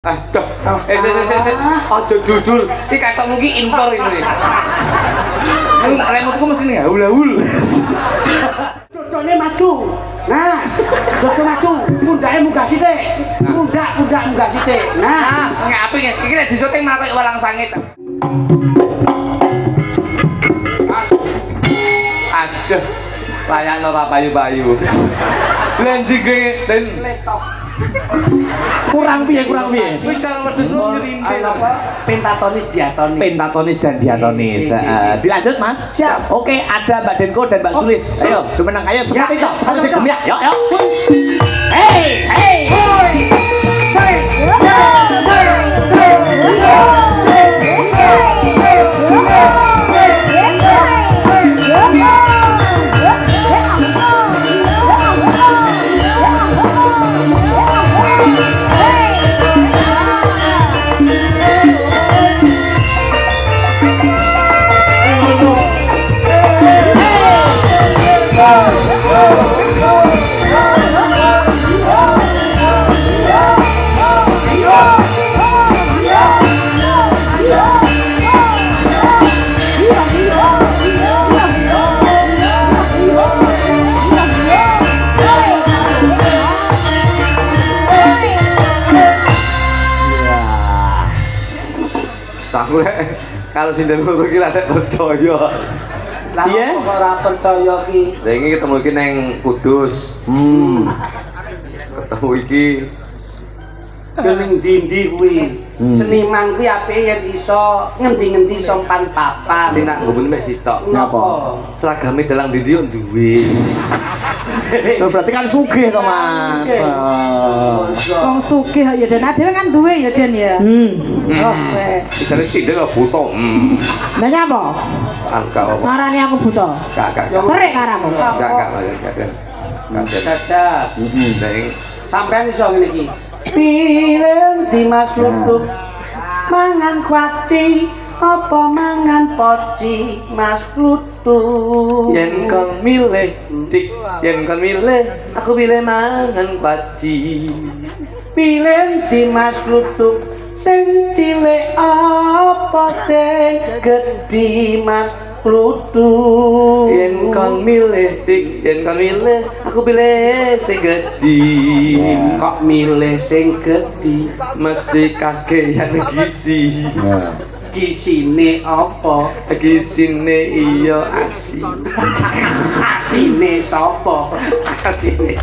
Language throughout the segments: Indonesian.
Aduh, aja jujur, ini katokmu ki impor ini. Lemotku mesti nih haul-haul. Dodone maju. Nah, dodone maju. Mundake munggah sithik. Mundak munggah sithik. Nah, ngapi iki lek disyuting malah walang sangit. Aduh, layakno Pak Bayu-bayu. Lenji geden. kurang piye? Wis cara wedhus ngrimpe apa? Pentatonis diatonis. Pentatonis dan diatonis. Dilanjut Mas. Siap. Oke, ada Mbak Denko dan Mbak Sulis. Ayo, jumeneng ayo seperti itu. Satu gemyak. Yuk. Hey. Kalau sinden foto ki rada percaya. Lah kok ora percaya ki? Lah iki ketemu iki nang Kudus. Ketemu iki Kening dindi kuwi. Seniman kuwi apike yen iso ngendi-ngendi sompan papan. sing nak ngomong mek sitok. Napa? Seragame dalang dindi yo duwe. Berarti kan sugih to Mas. Wong sugih ya Den dhewe kan duwe ya Den ya. Oh wes. Isane sinden kok buta. Lah nyapa? Angka apa? Ngarani aku buta. Kakak. Serik karamu. Kakak. Caca. Ning Sampeyan iso ngene iki. Pilih di Mas Klutuk mangan kuaci apa mangan poci Mas Klutuk. yen kon milih dik, yen kon milih aku pilih mangan paci. Pilih di Mas Klutuk sing cilik apa sing gedhi Mas Klutuk. Yen kon milih dik, yen kon milih aku pilih sing gedhi. Kok milih sing gedhi? Mesti kakeyan gizi. Gisine apa? Gisine iya asin. Asine sapa? Asine.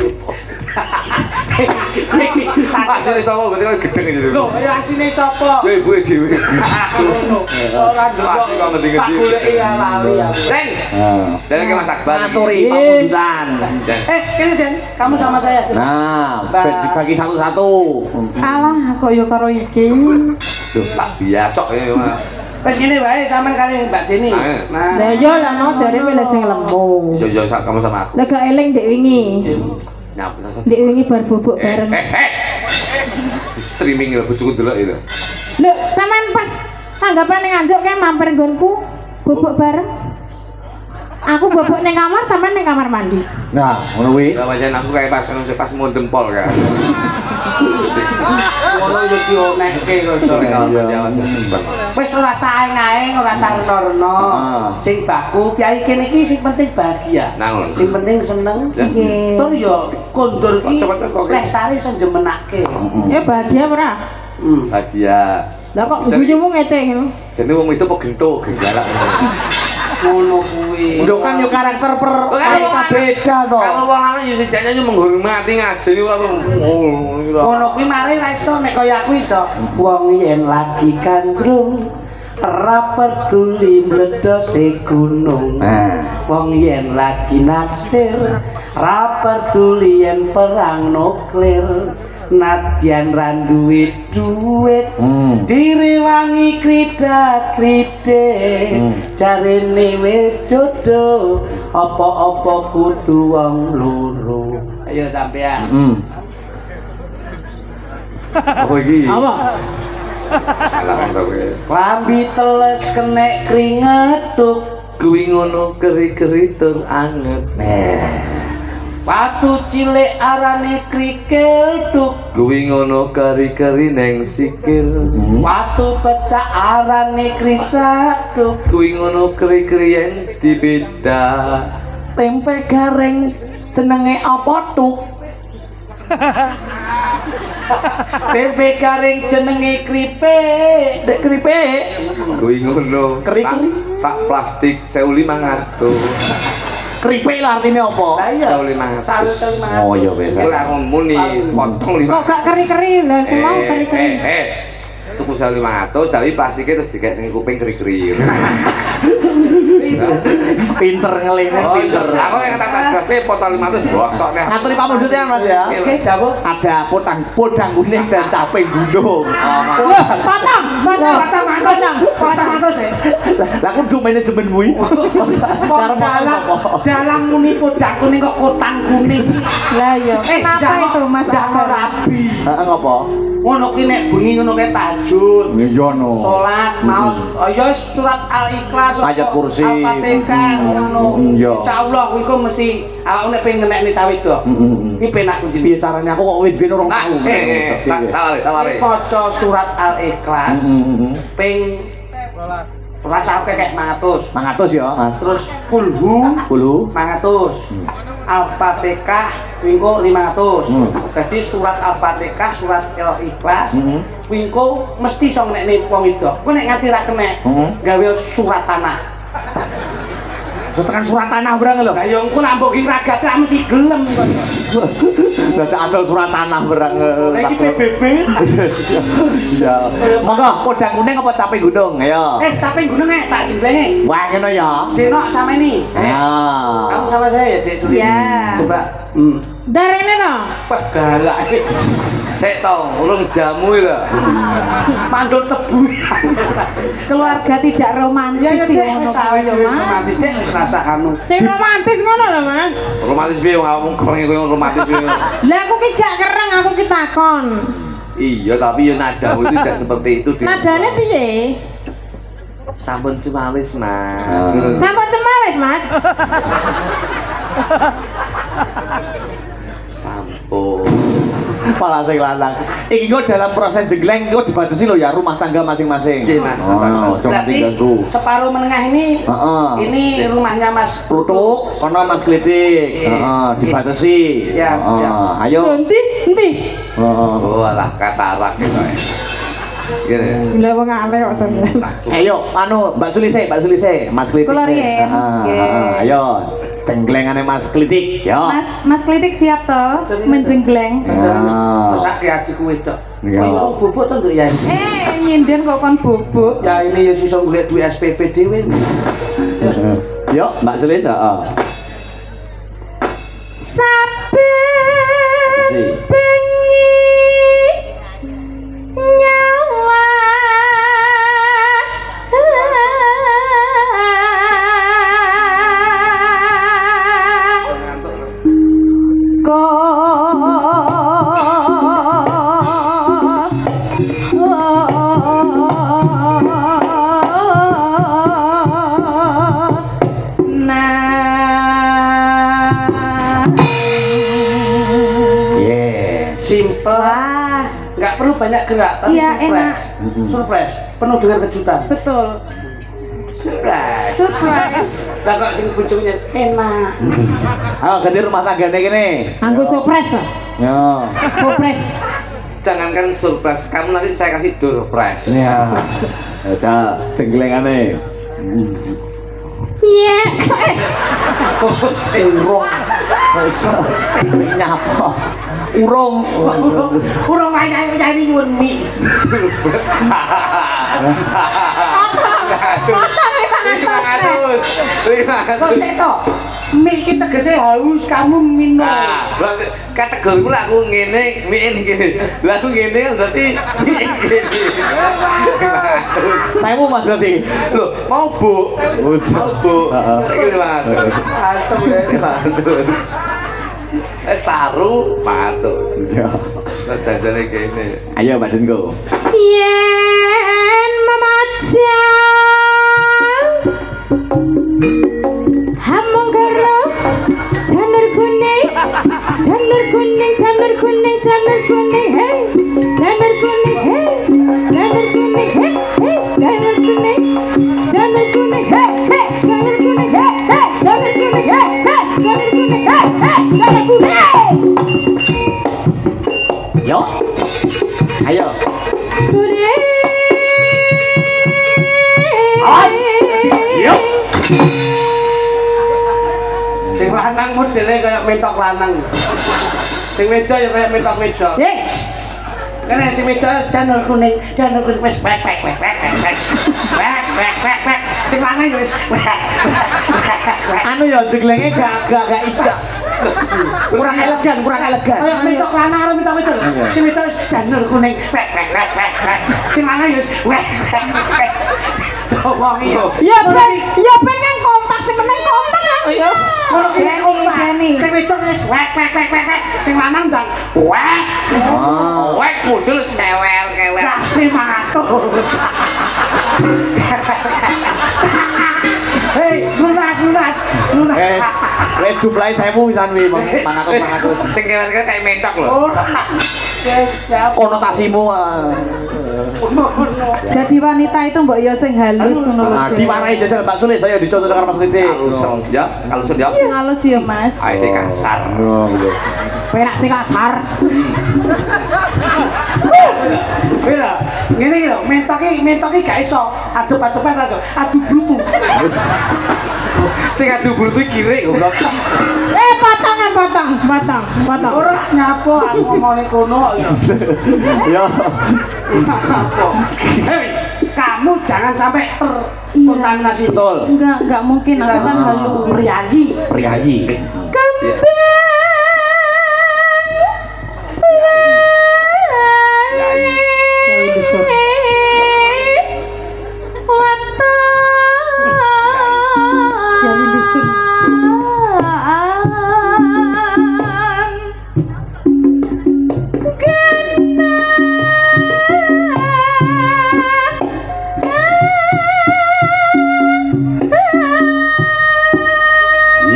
Asine sapa berarti kan gedeng iki. Lho, ya asine sapa? Ya ibu dhewe. Ora ndelok. Tak goleki ya lali ya. Den. Den iki Mas Akbar. Maturi pamundutan. Kene Den, kamu sama saya. Nah, dibagi satu-satu. Alah kok yo karo iki. Duh, tak biacok ya. Wes ngene wae sampean kali Mbak Deni. Nah, Lah yo lah no jare milih sing lemu. Yo sak kamu sama aku. Lah gak eling Dek wingi. Nyapa ta. Dek wingi bar bubuk bareng. Streaming lho bojoku delok itu. Lho, sampean pas tanggapan ning anjuk kae mampir nggonku bubuk bareng. Aku bubuk ning kamar, sampean ning kamar mandi. Nah, ngono kuwi. Lah pancen aku kayak pas mau dempol kan. ngono yo dionekke kok. Wis ora saeng-aeng, ora sarena-rena. Sing baku kyai kene iki sing penting bahagia. Nah ngono. Sing penting seneng. Nggih. Tur yo kondur iki lesare iso njemenake. Ya bahagia ora? Bahagia. Lah kok guyu-guyu ngece ngono. Jadi wong itu kok gentuk, galak. Ngono kuwi. Nduk kan yo karakter beda to. Kalau wong lanang yo sejane yo menghormati ngajeni ora Ngono kuwi mari ra iso nek kaya aku iso. Wong yen lagi kandrung ora peduli mledose gunung. Wong yen lagi naksir ora peduli yen perang nuklir. Nadyan ra duwe duit direwangi kridak-kridik jarene wis jodoh apa-apa kudu wong loro. Ayo sampean. Apa iki? Apa? Alang to kowe. Klambi teles kenek kringetuk Kuwi ngono keri-keri tur anget. Watu cilik arane krikil tuk. Kuwi ngono kari-kari neng sikil. Watu pecah arane krisak tuk. Kuwi ngono keri-keri yen dibeda. Tempe gareng jenenge apa tuk? Tempe garing jenenge kripik. Dek keripik. Kuwi ngono. Keri-keri. Sak plastik 1.500. Keripik lah artinya apa? Lah iya. 1.500. Oh iya biasa. Ora muni potong 5. Kok gak keri-keri lho, semua keri-keri. Tuku 1.500 tapi plastiknya terus dikek ning kuping keri-keri. Pinter ngelingnya pinter. Aku yang kata-kata potong 500 bosok nih. Ngaturi Pak Mundut ya Mas ya. Oke, dawuh. Ada podang kuning dan caping gunung. Potong. Lah aku kudu manajemen kuwi. Cara Dalang muni podang kuning kok kotan kuning sih. Lah iya. Kenapa itu Mas Jangan Akbar? rabi. Heeh ngopo? Ngono ki nek bengi ngono kae tahajud. Iya no. Salat maos ya surat Al-Ikhlas Ayat kursi. Al-Fatihah ngono. Iya. Insyaallah kuwi kok mesti awake nek pengen ngenekne tawhid kok. Iki penak kuwi. Piye carane aku kok wit ben urung tau. Tawari. Maca surat Al-Ikhlas. Ping rasa kayak 500. 500 ya, Mas. Terus kulhu 500. Al-Fatihah wingko 500. Jadi surat Al-Fatihah, surat Al-Ikhlas wingko mesti iso nekne wong itu. Kowe nek nganti ra kenek gawe surat tanah. Tekan surat tanah berang lho. Lah ya engko nak mbok ki ragate mesti gelem kok. Dadi adol surat tanah berang. Lah iki PBB. Iya. Monggo podang kuning apa caping gunung? Ayo. Tapi gunung tak jenenge. Wah ngono ya. Denok sama ini. Kamu sama saya ya, Dek Suri. Ya. Coba. Darene to. Wah, galak. Sik to, urung jamu lho. Mandul tebu. Keluarga tidak romantis Ya ya sih Dek, ngono wis awet kuwi, wis Mas. romantis Dek, wis rasa anu. Sing romantis ngono lho, Mas. Romantis piye ngomong keren kowe romantis piye. Lah aku ki gak kereng, aku ki takon. Iya, tapi ya nadamu itu tidak seperti itu. Nadane piye? Sampun cuma wis, Mas. Sampun temawis, Mas. Sampun. Malah sing lanang. Iki kok dalam proses degleng kok dibatasi lho ya rumah tangga masing-masing. Nggih, Mas. Oh, coba Berarti diganggu. separuh menengah ini Heeh. ini rumahnya Mas Tutuk, kono Mas Klitik. Heeh, dibatasi. Siap, siap. Ayo. Nanti, nanti. Heeh. Oh, alah katarak gitu. Gini. Lah wong apik kok to. Ayo, anu Mbak Sulise, Mas Klitik. Kula riyen, nggih. Ayo. Denglengane Mas Klitik, yo. Mas Klitik siap to menjenggleng. Sak ati kuwi tok. Iya. Kowe bubuk to Nduk ya. Nyinden kok kon bubuk. Ya ini ya iso golek duit SPP dhewe. Yo, Mbak Sulise, heeh. Saben Si. bengi nyawa Simple. Wah, Nggak perlu banyak gerak, tapi Iya, surprise. enak. Surprise, penuh dengan kejutan. betul. Surprise. Surprise. Lah kok sing bojone enak. Ayo ganti rumah tanggane kene. Anggo surprise lah. Yo. Surprise. Jangankan surprise, kamu nanti saya kasih surprise. Ya. Ada denglengane. Iya. Urung. Nyapa? Urung. Urung ae nyari nyuwun mie. Kok seto? Mie iki tegese haus kamu minum. Nah, berarti kategoriku lah aku ngene, mie ini gini. Lah aku ngene berarti mie gini. Saya mau Mas berarti. Loh, mau Bu? Mau Bu? Iki Mas. Asem ya. Saru patus. Ya. Lah jajane kene. Ayo Mbak Dengo. Yen memajang hamong karo janur kuning janur kuning hey janur kuning hey janur kuning hey hey janur kuning hey hey janur kuning hey hey janur kuning hey hey janur kuning hey hey janur kuning. Yo. Ayo. Kuning. Awas. Yo. Sing lanang modele kaya mentok lanang. Sing wedok ya kaya mentok wedok. Hei. Kene sing wedok janur kuning wis bek. Sing lanang ya wis Anu ya deglenge gak idak. Kurang elegan. kaya mentok lanang karo mentok wedok. Sing wedok wis janur kuning bek. Sing lanang ya wis ngomong iya. Ya ben kan kompak sing meneng kompak kan. Ya. Ngono ki kompak. Sing wedok wis wek. Sing lanang ndang wek. Wek mudul sewel. Kasih mangatus. Hei, lunas. Wes jumlahe 1000 pisan wi, mangatus. Sing kewan kayak mentok lho. Ora. Siap. Konotasimu Jadi wanita itu mbok yo sing halus ngono lho. diwarai jajal Mbak Sulis, saya dicontoh karo Mas Riti. Kalusen ya. Sing halus ya, Mas. Aite kasar. Penak sing kasar. Bela, ngene iki lho, mentoki gak iso adep-adepan ra iso, adu brutu. Sing adu bulu kiri goblok. Potong. Ora nyapo aku ngomongin kono ya. Ya. Hei, kamu jangan sampai terkontaminasi. Betul. Enggak mungkin aku kan halus. Priayi.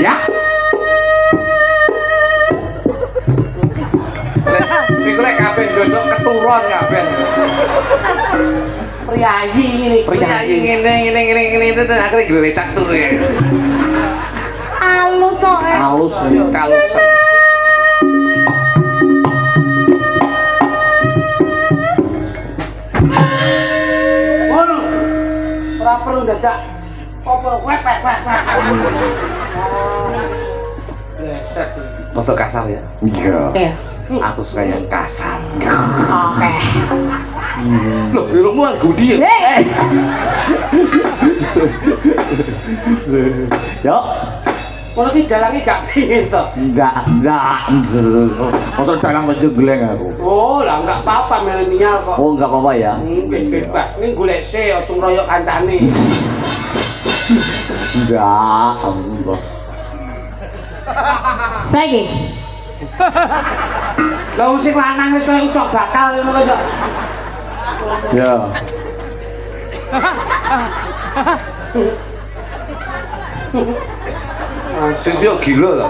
Ya. Iku lek kabeh ndondok keturun kabeh. Priayi ini. Priayi ngene itu akhire gletak turu ya. Halus kok. Halus. Kalusen. Ngono. Ora perlu dadak apa wek. Masuk kasar ya. Iya. Iya. Aku suka yang kasar. Oke. Loh, birumu Gudi ya? Hei. Yo. Ngono ki dalange gak pingin to. Enggak. Masa dalam menjegleng aku. Oh, lah enggak apa-apa milenial kok. Oh, enggak apa-apa ya. Bebas. Ning golek se aja ngroyok kancane. Enggak. Saiki. Lah sing lanang wis koyo ucok bakal ngono kok. Ya. Sisi yo gila lah.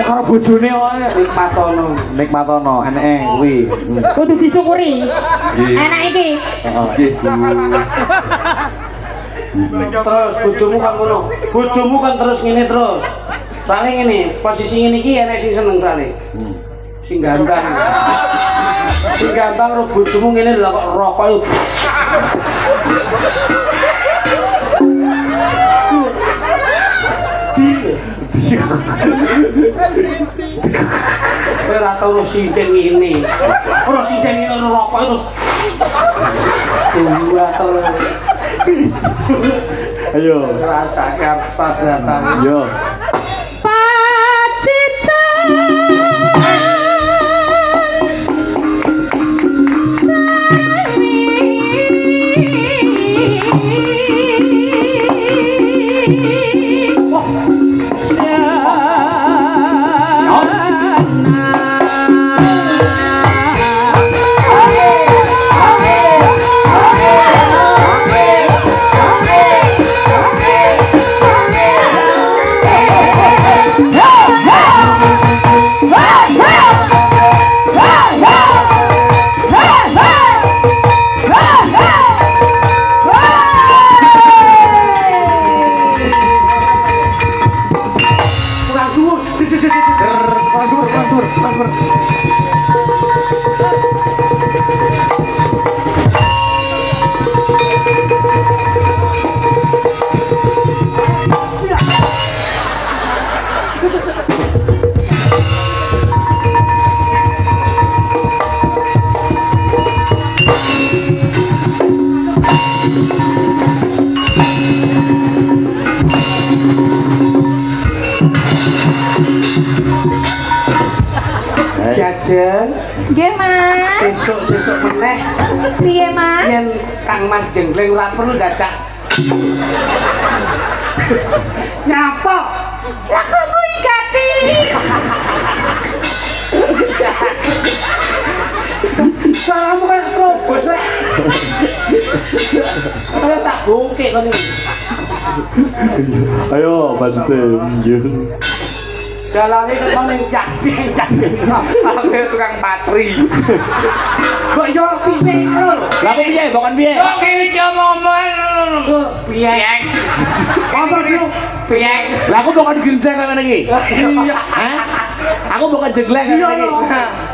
Karo bojone wae Nikmatono. eneke kuwi. Kudu disyukuri. Enak iki. Terus bojomu kan ngono. Bojomu kan terus ngene terus. Soale ngene, posisi ngene iki enek sing seneng soale. Sing gambang. Sing gambang ro bojomu ngene lho kok rokok itu. Ora tau lo sinden ngene. Ora sinden ngene rokok itu. Dua terus. Ayo. Rasakan sadratan. Yo. Lajeng Nggih, Mas. sesuk meneh Piye, Mas? yen Kang Mas Jenggleng ora perlu dadak nyapa Lah kok kuwi gati? Salamu kan krobos rek. Kaya tak bungkik kon iki. Ayo maksudnya Dalane kok ning jakting. Aku tukang patri. Kok yo piye lho. lah kok piye bukan piye Kok kene iki ngomong. Piye? Apa lu? Piye? lah aku bukan gendeng ngene iki hah aku bukan jegleng ngene iki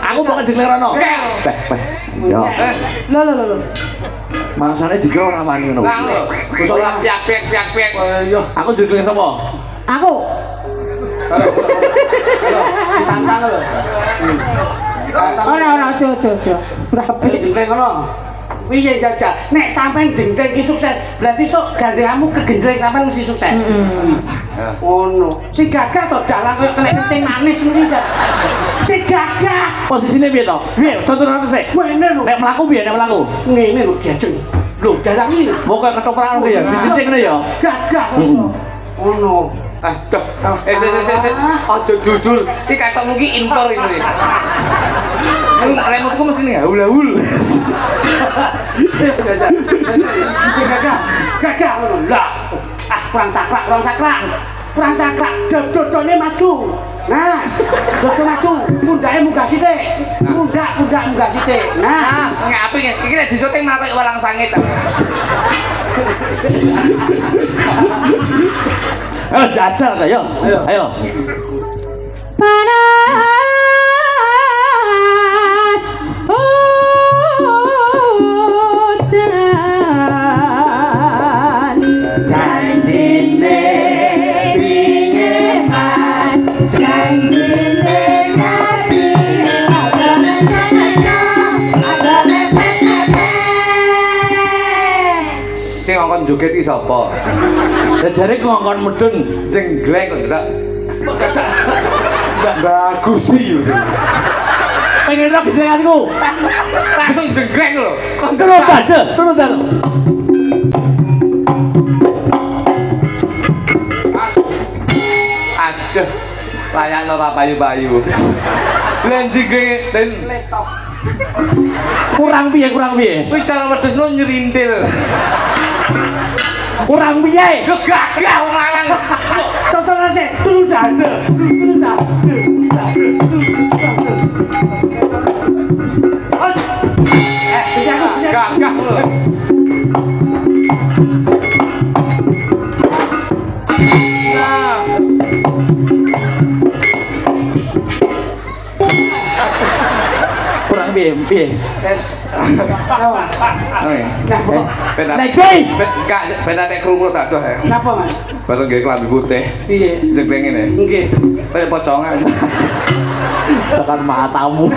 aku bukan jegleng rono beh yo Lho. mangsane dikira ora wani ngono Lah lho, wis ora piak-piak. Yo aku jegleng sapa Aku. tantang lho. Ora aja. Rapi. Jenggleng ngono. Piye jajal? Nek sampean jenggleng ki sukses, berarti sok gandenganmu kegenjreng sampean mesti sukses. Ngono. Si gagah to dalang koyo kena kencing manis mesti jan. Si gagah. posisine piye to piye contohane sik Wene lho. nek mlaku piye nek mlaku Ngene lho diajeng. Lho dalang ini. pokoke ketoprak ngono ya disincing ngene ya Gagah ngono. Ngono. Aduh. Aja jujur. Iki katokmu ki impor iki. Lemutku mesti nih haul-haul. Wis jajal. Gagah ngono. Lah. Kurang cakrak. Dodone maju. Nah, dodo maju. Pundake munggah sithik. Pundak munggah sithik. Nah, Ngapi iki nek disyuting matek walang sangit. ayo jajal ta yo ayo Panas udan janjine pingin Mas janjine nabi agame Sing ngongkon joget iki sapa? lah jare ngongkon medun Jenggleng kok ndak. Ndak bagus iki. pengen ra bisenganku Langsung jenggleng lho. Kok terus aja terus aja Aduh. Layakno ra bayu-bayu. Lan jenggleng den kurang piye kuwi cara wedhus lu nyerintil. kurang piye Yo gagah wong lanang. contohnya sih. Tuludane. Gagah lho. Nah, kurang piye Yes. lagi ben ate krungu tak doh. Napa, Mas? Bareng nggih klambi putih. Piye? Jenggleng ngene. Nggih. Kaya pocongan. tekan matamu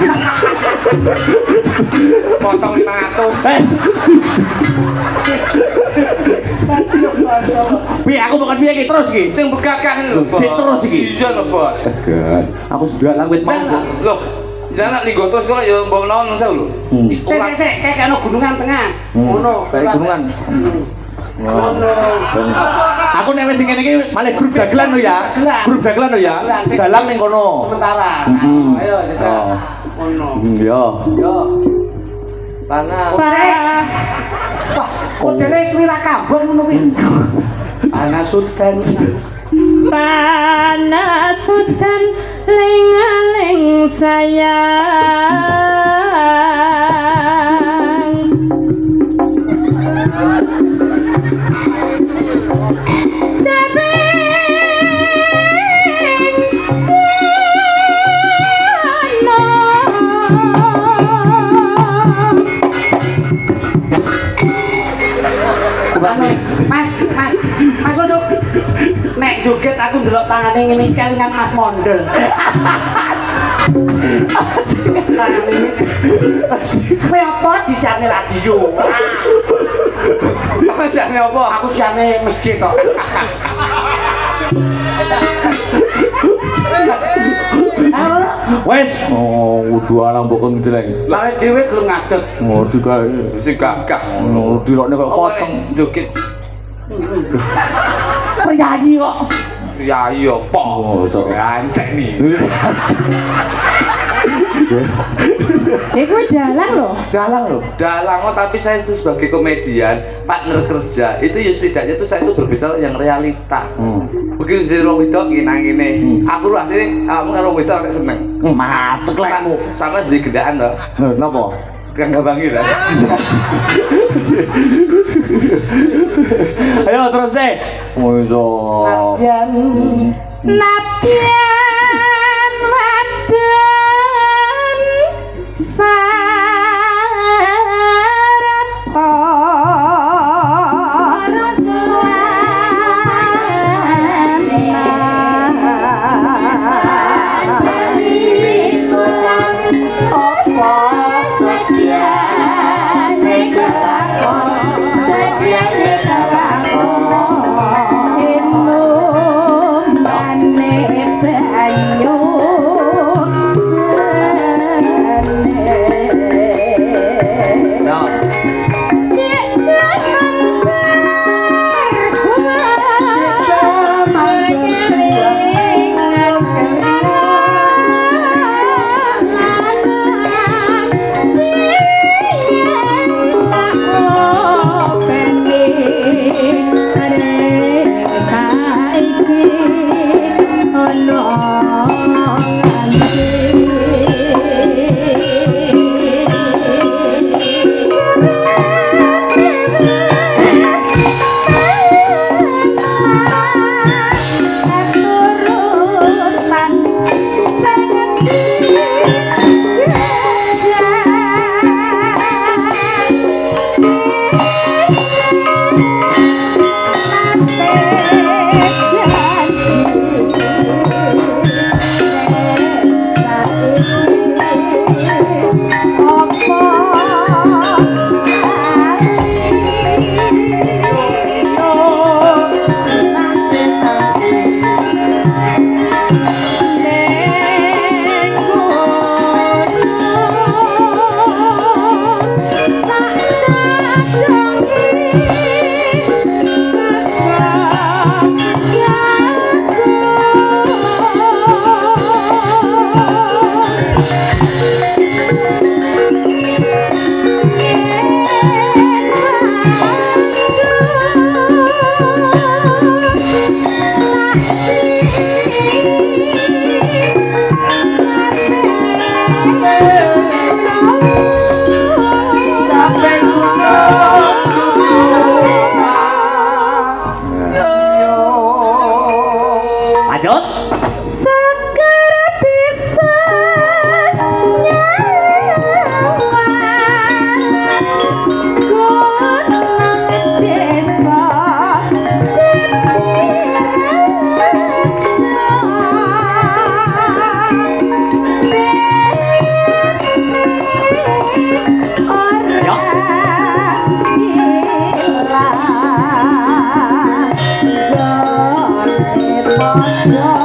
Potong 500. piye aku bukan piye iki terus iki Sing begagah lho, Bos. Sik terus iki. Iya lho, Bos. aku sudah langit mau Loh, jangan ligo terus kok ya mbok naon saya lho. Sik, kayak ono gunungan tengah. Ngono. kayak gunungan Ngono. aku nek wis sing kene iki malah grup dagelan lho ya grup dagelan lho ya dalam ning kono Sementara. Ayo, jajal. Ngono. iya Yo. Panas. Wah, modele selira kabon ngono kuwi. Panas udan. panas udan ling-ling sayang Mas Uduk. Nek joget aku ndelok tangane ngene iki kelingan Mas Mondel. Kowe apa disiane radio? Jane apa? Aku siane masjid kok. Wes, kudu alang mbok ngedeleng. Sare dhewe gelem ngadeg. Oh, digawe sing gagah. ngono dilokne kok potong. Jukit. Penyanyi kok. Ya iya, po. Oh, Gancek nih. Kuwi dalang lho. Dalang lho. Dalang kok, tapi saya itu sebagai komedian, partner kerja, itu ya setidaknya itu saya itu berbicara yang realita. Begitu jadi orang wedok nang ngene. Aku lu asline karo wedok nek seneng. Matek lekmu. Sama jadi gendaan to. Napa? Kan gabangi lah. Ayo terus deh. Oh iso. Nadyan wadon sarata Yeah.